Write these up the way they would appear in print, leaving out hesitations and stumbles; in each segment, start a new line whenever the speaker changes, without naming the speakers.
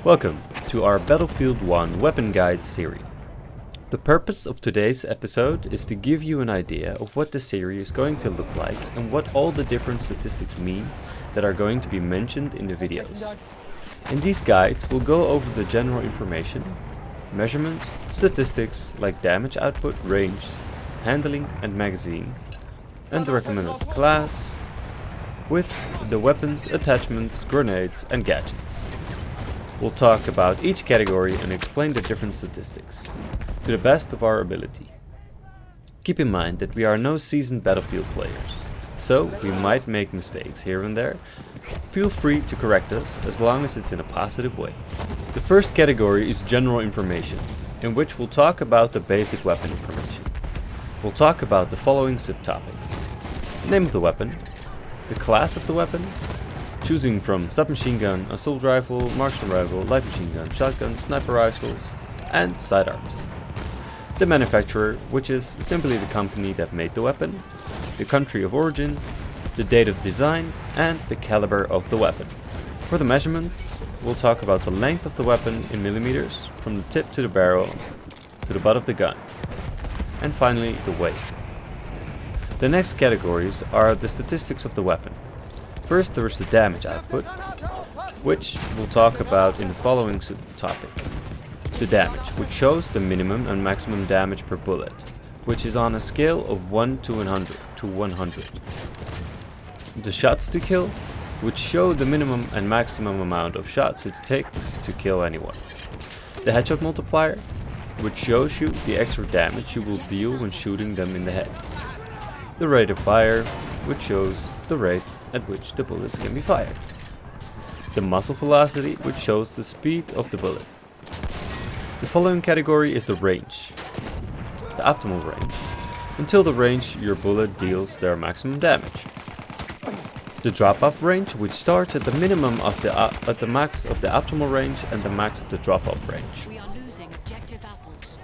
Welcome to our Battlefield 1 Weapon Guide series. The purpose of today's episode is to give you an idea of what the series is going to look like and what all the different statistics mean that are going to be mentioned in the videos. In these guides we'll go over the general information, measurements, statistics like damage output, range, handling and magazine, and the recommended class, with the weapons, attachments, grenades and gadgets. We'll talk about each category and explain the different statistics, to the best of our ability. Keep in mind that we are no seasoned Battlefield players, so we might make mistakes here and there. Feel free to correct us as long as it's in a positive way. The first category is general information, in which we'll talk about the basic weapon information. We'll talk about the following subtopics: name of the weapon, the class of the weapon, choosing from submachine gun, assault rifle, marksman rifle, light machine gun, shotgun, sniper rifles, and sidearms. The manufacturer, which is simply the company that made the weapon, the country of origin, the date of design, and the caliber of the weapon. For the measurements, we'll talk about the length of the weapon in millimeters, from the tip to the barrel to the butt of the gun. And finally, the weight. The next categories are the statistics of the weapon. First there is the damage output, which we'll talk about in the following subtopic. The damage, which shows the minimum and maximum damage per bullet, which is on a scale of 1 to 100. The shots to kill, which show the minimum and maximum amount of shots it takes to kill anyone. The headshot multiplier, which shows you the extra damage you will deal when shooting them in the head. The rate of fire, which shows the rate at which the bullets can be fired. The muzzle velocity, which shows the speed of the bullet. The following category is the range, the optimal range, until the range your bullet deals their maximum damage. The drop-off range, which starts at the minimum of the max of the optimal range and the max of the drop-off range.
We are losing objective apples.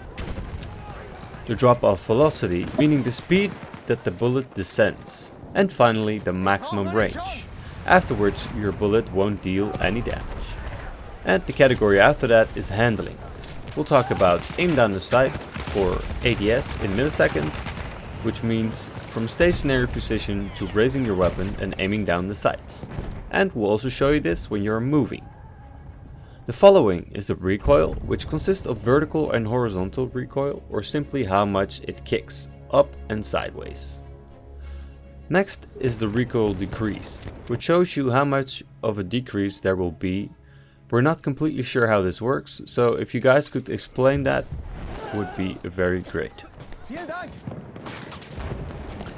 The drop-off velocity, meaning the speed that the bullet descends. And finally, the maximum range. Afterwards, your bullet won't deal any damage. And the category after that is handling. We'll talk about aim down the sight, or ADS in milliseconds, which means from stationary position to raising your weapon and aiming down the sights. And we'll also show you this when you're moving. The following is the recoil, which consists of vertical and horizontal recoil, or simply how much it kicks, up and sideways. Next is the recoil decrease, which shows you how much of a decrease there will be. We're not completely sure how this works, so if you guys could explain that, would be very great.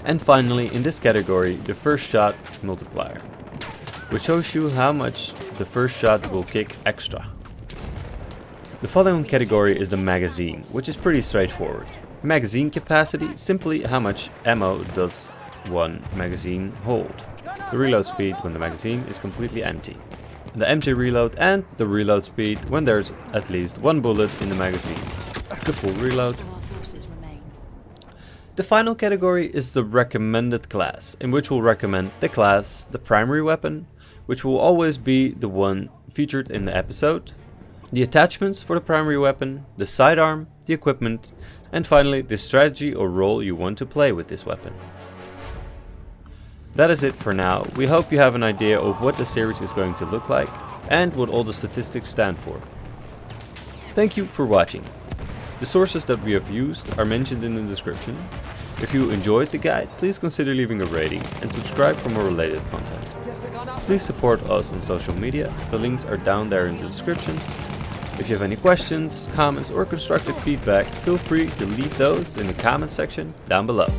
And finally, in this category, the first shot multiplier, which shows you how much the first shot will kick extra. The following category is the magazine, which is pretty straightforward. Magazine capacity, simply how much ammo does one magazine hold. The reload speed when the magazine is completely empty. The empty reload and the reload speed when there's at least one bullet in the magazine. The full reload. The final category is the recommended class, in which we'll recommend the class, the primary weapon, which will always be the one featured in the episode, the attachments for the primary weapon, the sidearm, the equipment, and finally the strategy or role you want to play with this weapon. That is it for now. We hope you have an idea of what the series is going to look like and what all the statistics stand for. Thank you for watching. The sources that we have used are mentioned in the description. If you enjoyed the guide, please consider leaving a rating and subscribe for more related content. Please support us on social media. The links are down there in the description. If you have any questions, comments or constructive feedback, feel free to leave those in the comment section down below.